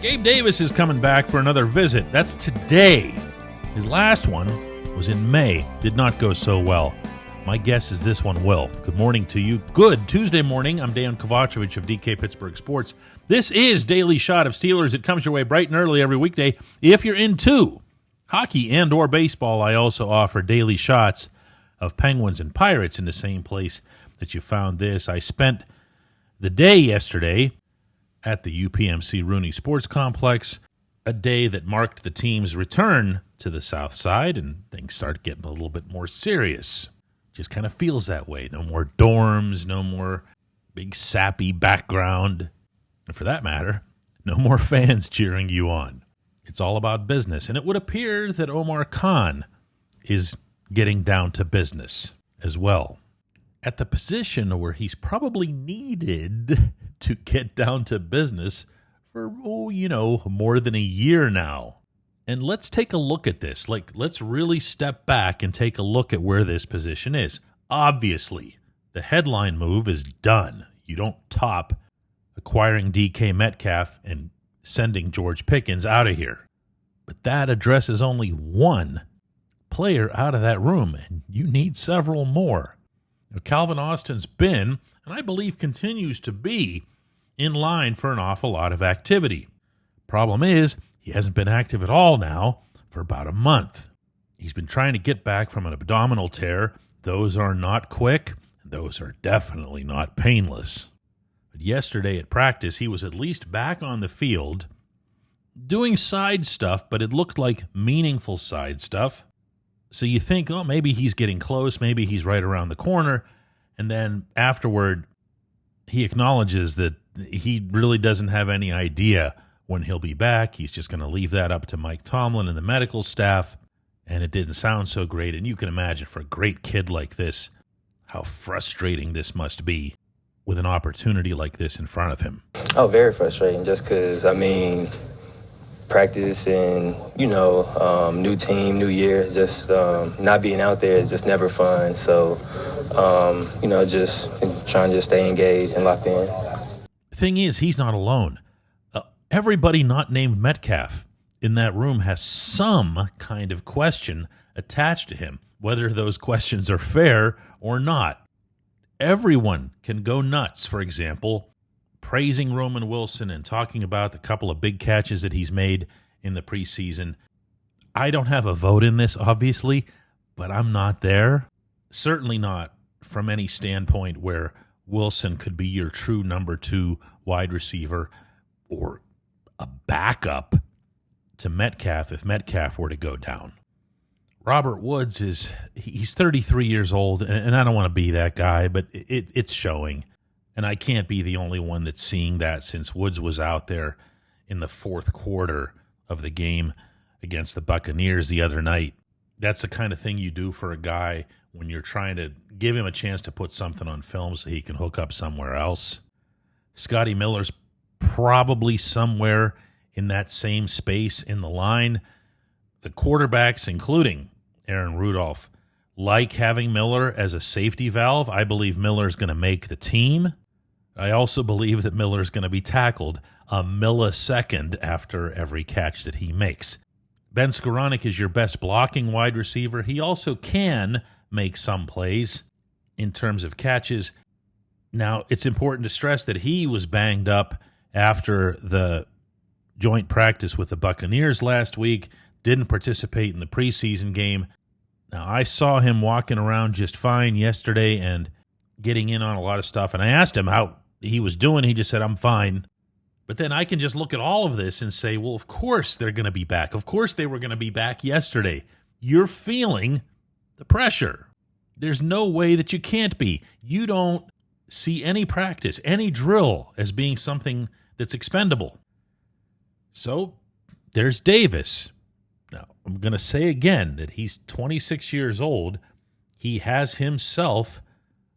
Gabe Davis is coming back for another visit. That's today. His last one was in May. Did not go so well. My guess is this one will. Good morning to you. Good Tuesday morning. I'm Dejan Kovacevic of DK Pittsburgh Sports. This is Daily Shot of Steelers. It comes your way bright and early every weekday. If you're into hockey and or baseball, I also offer daily shots of Penguins and Pirates in the same place that you found this. I spent the day yesterday at the UPMC Rooney Sports Complex, a day that marked the team's return to the South Side, and things start getting a little bit more serious. Just kind of feels that way. No more dorms, no more big sappy background, and for that matter, no more fans cheering you on. It's all about business, and it would appear that Omar Khan is getting down to business as well, at the position where he's probably needed to get down to business for, more than a year now. And let's take a look at this. Let's really step back and take a look at where this position is. Obviously, the headline move is done. You don't top acquiring DK Metcalf and sending George Pickens out of here. But that addresses only one player out of that room, and you need several more. Now, Calvin Austin's been, and I believe continues to be, in line for an awful lot of activity. Problem is, he hasn't been active at all now for about a month. He's been trying to get back from an abdominal tear. Those are not quick. Those are definitely not painless. But yesterday at practice, he was at least back on the field doing side stuff, but it looked like meaningful side stuff. So you think, maybe he's getting close, maybe he's right around the corner, and then afterward, he acknowledges that he really doesn't have any idea when he'll be back. He's just going to leave that up to Mike Tomlin and the medical staff, and it didn't sound so great. And you can imagine for a great kid like this, how frustrating this must be with an opportunity like this in front of him. Oh, very frustrating, just because, practice and, new team, new year, just not being out there is just never fun. So, just trying to stay engaged and locked in. The thing is, he's not alone. Everybody not named Metcalf in that room has some kind of question attached to him, whether those questions are fair or not. Everyone can go nuts, for example, praising Roman Wilson and talking about the couple of big catches that he's made in the preseason. I don't have a vote in this, obviously, but I'm not there. Certainly not from any standpoint where Wilson could be your true number 2 wide receiver or a backup to Metcalf if Metcalf were to go down. Robert Woods he's 33 years old, and I don't want to be that guy, but it's showing. And I can't be the only one that's seeing that, since Woods was out there in the fourth quarter of the game against the Buccaneers the other night. That's the kind of thing you do for a guy when you're trying to give him a chance to put something on film so he can hook up somewhere else. Scotty Miller's probably somewhere in that same space in the line. The quarterbacks, including Aaron Rudolph, like having Miller as a safety valve. I believe Miller's going to make the team. I also believe that Miller's going to be tackled a millisecond after every catch that he makes. Ben Skoranek is your best blocking wide receiver. He also can make some plays in terms of catches. Now, it's important to stress that he was banged up after the joint practice with the Buccaneers last week, didn't participate in the preseason game. Now, I saw him walking around just fine yesterday and getting in on a lot of stuff, and I asked him how he was doing. He just said, I'm fine. But then I can just look at all of this and say, well, of course they're going to be back. Of course they were going to be back yesterday. You're feeling the pressure. There's no way that you can't be. You don't see any practice, any drill as being something that's expendable. So there's Davis. Now, I'm going to say again that he's 26 years old. He has himself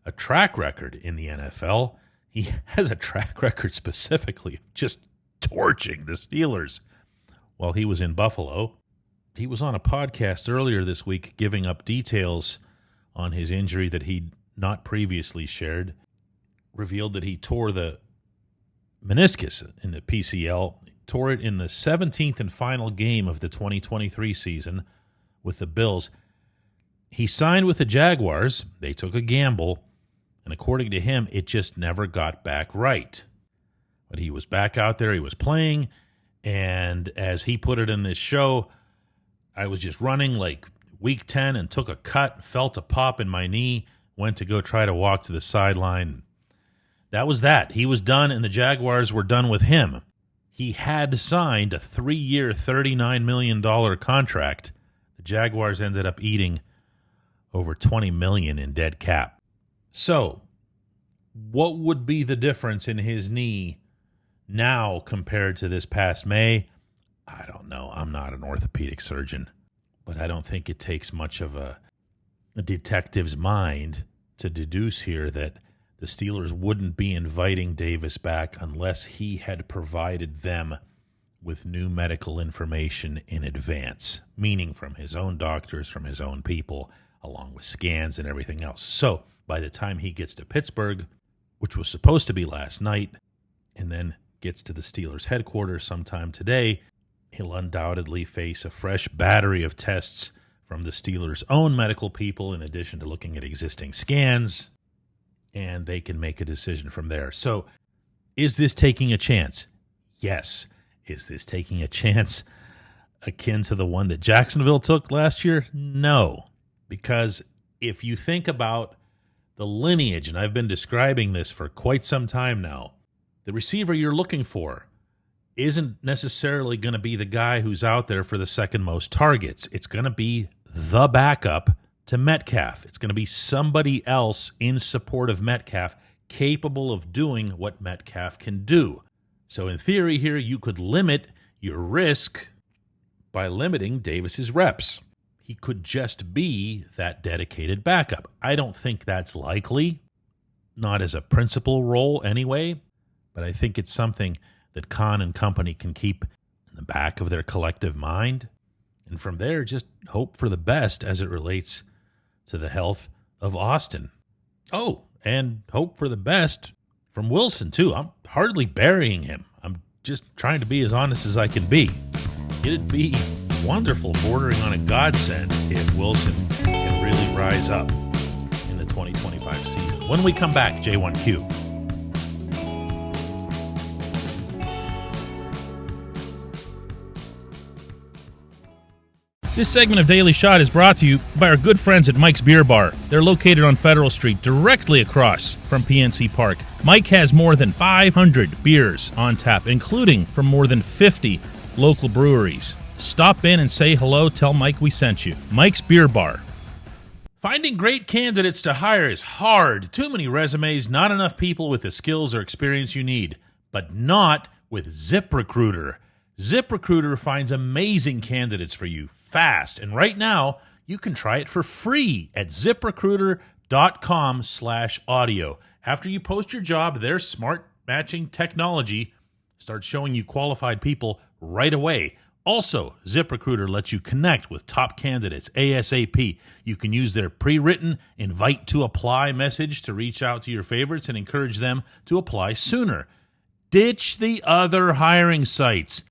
a track record in the NFL. He has a track record specifically of just torching the Steelers while he was in Buffalo. He was on a podcast earlier this week giving up details on his injury that he'd not previously shared, revealed that he tore the meniscus in the PCL tore it in the 17th and final game of the 2023 season with the Bills. He signed with the Jaguars. They took a gamble, and according to him, it just never got back right. But he was back out there. He was playing, and as he put it in this show, I was just running like week 10 and took a cut, felt a pop in my knee, went to go try to walk to the sideline. That was that. He was done, and the Jaguars were done with him. He had signed a 3-year, $39 million contract. The Jaguars ended up eating over $20 million in dead cap. So, what would be the difference in his knee now compared to this past May? I don't know. I'm not an orthopedic surgeon, but I don't think it takes much of a detective's mind to deduce here that the Steelers wouldn't be inviting Davis back unless he had provided them with new medical information in advance, meaning from his own doctors, from his own people, along with scans and everything else. So by the time he gets to Pittsburgh, which was supposed to be last night, and then gets to the Steelers headquarters sometime today, he'll undoubtedly face a fresh battery of tests from the Steelers' own medical people, in addition to looking at existing scans, and they can make a decision from there. So is this taking a chance? Yes. Is this taking a chance akin to the one that Jacksonville took last year? No. Because if you think about the lineage, and I've been describing this for quite some time now, the receiver you're looking for isn't necessarily going to be the guy who's out there for the second most targets. It's going to be the backup to Metcalf. It's going to be somebody else in support of Metcalf capable of doing what Metcalf can do. So in theory here, you could limit your risk by limiting Davis's reps. He could just be that dedicated backup. I don't think that's likely, not as a principal role anyway, but I think it's something that Khan and company can keep in the back of their collective mind. And from there, just hope for the best as it relates to the health of Austin. Oh, and hope for the best from Wilson, too. I'm hardly burying him. I'm just trying to be as honest as I can be. It'd be wonderful, bordering on a godsend, if Wilson can really rise up in the 2025 season. When we come back, J1Q. This segment of Daily Shot is brought to you by our good friends at Mike's Beer Bar. They're located on Federal Street, directly across from PNC Park. Mike has more than 500 beers on tap, including from more than 50 local breweries. Stop in and say hello. Tell Mike we sent you. Mike's Beer Bar. Finding great candidates to hire is hard. Too many resumes, not enough people with the skills or experience you need. But not with ZipRecruiter. ZipRecruiter finds amazing candidates for you fast. And right now, you can try it for free at ZipRecruiter.com/audio. After you post your job, their smart matching technology starts showing you qualified people right away. Also, ZipRecruiter lets you connect with top candidates ASAP. You can use their pre-written invite to apply message to reach out to your favorites and encourage them to apply sooner. Ditch the other hiring sites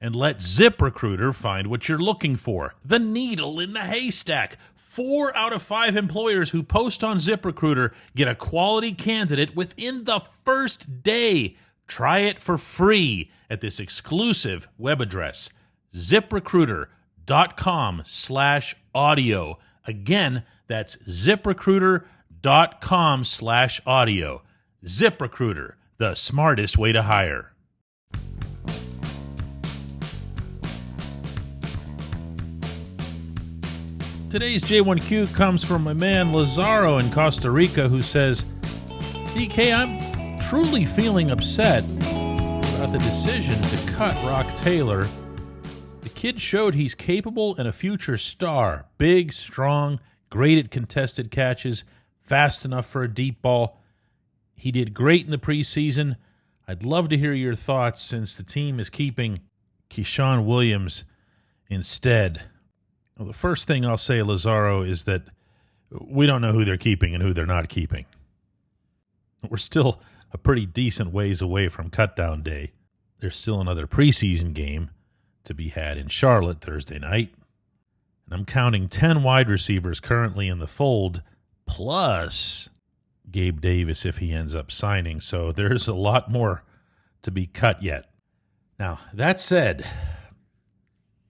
and let ZipRecruiter find what you're looking for. The needle in the haystack. 4 out of 5 employers who post on ZipRecruiter get a quality candidate within the first day. Try it for free at this exclusive web address, ZipRecruiter.com/audio. Again, that's ZipRecruiter.com/audio. ZipRecruiter, the smartest way to hire. Today's J1Q comes from my man Lazaro in Costa Rica, who says, DK, I'm truly feeling upset about the decision to cut Rock Taylor. The kid showed he's capable and a future star. Big, strong, great at contested catches, fast enough for a deep ball. He did great in the preseason. I'd love to hear your thoughts since the team is keeping Keyshawn Williams instead. Well, the first thing I'll say, Lazaro, is that we don't know who they're keeping and who they're not keeping. We're still a pretty decent ways away from cutdown day. there's still another preseason game to be had in Charlotte Thursday night. And I'm counting 10 wide receivers currently in the fold, plus Gabe Davis if he ends up signing. So there's a lot more to be cut yet. Now, that said,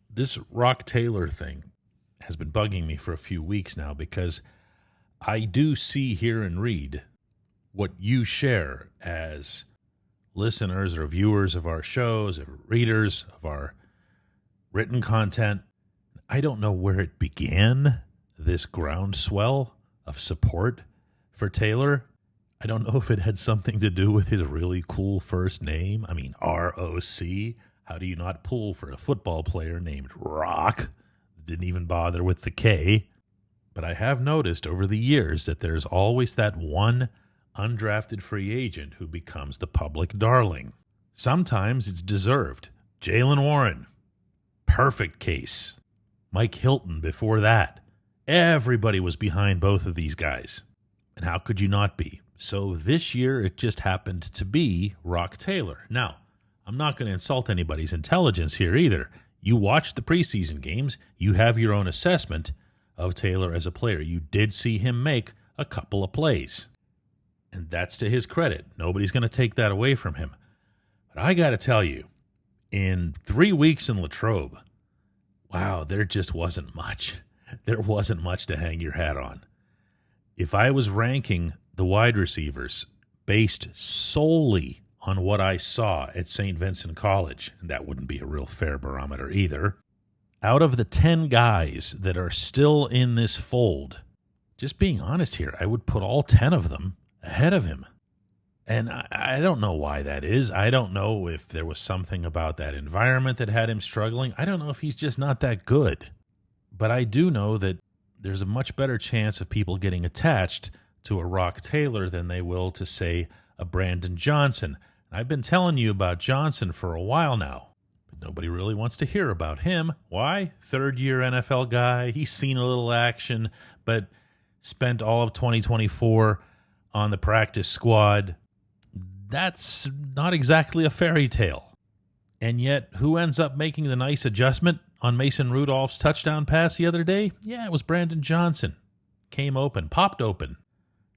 this Rock Taylor thing has been bugging me for a few weeks now because I do see, hear, and read what you share as listeners or viewers of our shows, or readers of our written content. I don't know where it began, this groundswell of support for Taylor. I don't know if it had something to do with his really cool first name. I mean, R-O-C. How do you not pull for a football player named Rock? Didn't even bother with the K. But I have noticed over the years that there's always that one undrafted free agent who becomes the public darling. Sometimes it's deserved. Jaylen Warren, perfect case. Mike Hilton before that. Everybody was behind both of these guys. And how could you not be? So this year it just happened to be Rock Taylor. Now, I'm not going to insult anybody's intelligence here either. You watched the preseason games. You have your own assessment of Taylor as a player. You did see him make a couple of plays. And that's to his credit. Nobody's going to take that away from him. But I got to tell you, in 3 weeks in Latrobe, wow, there just wasn't much. There wasn't much to hang your hat on. If I was ranking the wide receivers based solely on what I saw at St. Vincent College, and that wouldn't be a real fair barometer either, out of the 10 guys that are still in this fold, just being honest here, I would put all 10 of them ahead of him. And I don't know why that is. I don't know if there was something about that environment that had him struggling. I don't know if he's just not that good. But I do know that there's a much better chance of people getting attached to a Rock Taylor than they will to, say, a Brandon Johnson. I've been telling you about Johnson for a while now, but nobody really wants to hear about him. Why? Third-year NFL guy. He's seen a little action, but spent all of 2024 on the practice squad. That's not exactly a fairy tale. And yet, who ends up making the nice adjustment on Mason Rudolph's touchdown pass the other day? Yeah, it was Brandon Johnson. Came open, popped open.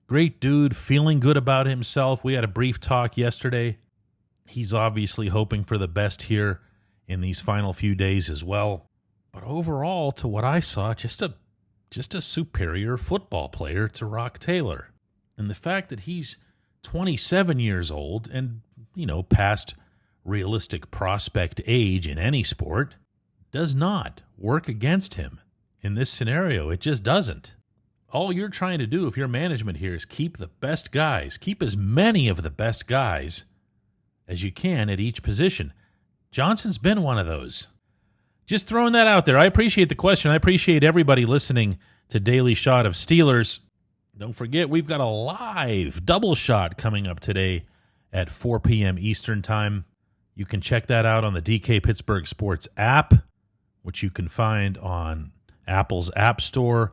Great dude, feeling good about himself. We had a brief talk yesterday. He's obviously hoping for the best here in these final few days as well. But overall, to what I saw, just a superior football player to Rock Taylor. And the fact that he's 27 years old and, past realistic prospect age in any sport does not work against him in this scenario. It just doesn't. All you're trying to do if you're management here is keep the best guys, keep as many of the best guys as you can at each position. Johnson's been one of those. Just throwing that out there. I appreciate the question. I appreciate everybody listening to Daily Shot of Steelers. Don't forget, we've got a live double shot coming up today at 4 p.m. Eastern Time. You can check that out on the DK Pittsburgh Sports app, which you can find on Apple's App Store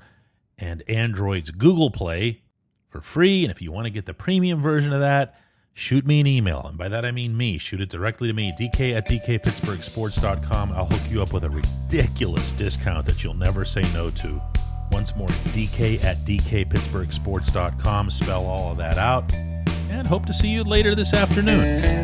and Android's Google Play for free. And if you want to get the premium version of that, shoot me an email. And by that I mean me. Shoot it directly to me, dk@dkpittsburghsports.com. I'll hook you up with a ridiculous discount that you'll never say no to. Once more, it's dk@dkpittsburghsports.com. Spell all of that out. And hope to see you later this afternoon.